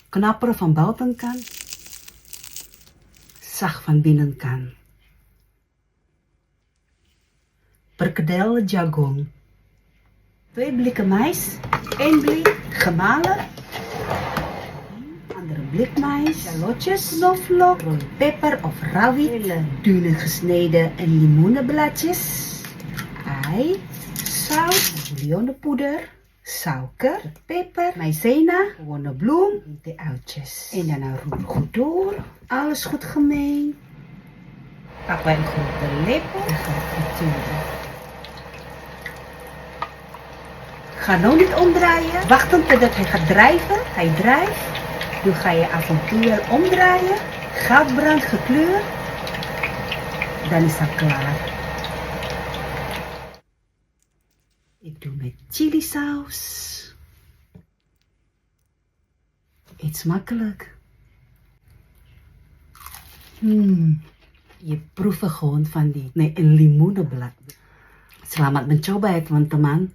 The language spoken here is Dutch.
Knapperen van buitenkant, zacht van binnenkant. Perkedel jagung. 2 blikken mais, 1 blik gemalen, andere blik mais, shallotjes, knoflook, rode peper of rawiet, dunne gesneden en limoenenbladjes, ei, zout, bouillonnepoeder, suiker, peper, maïzena, gewone bloem, de uitjes. En dan roer goed door, alles goed gemengd. Pak wij een grote lepel en gaan frituren. Ga nou niet omdraaien, wachten totdat hij gaat drijven. Hij drijft, dan ga je avontuur omdraaien, goudbruin gekleurd, dan is dat klaar. Ik doe met chilisaus. Eet smakelijk. Je proeft gewoon van die, een limoenenblad. Selamat mencoba ya teman-teman.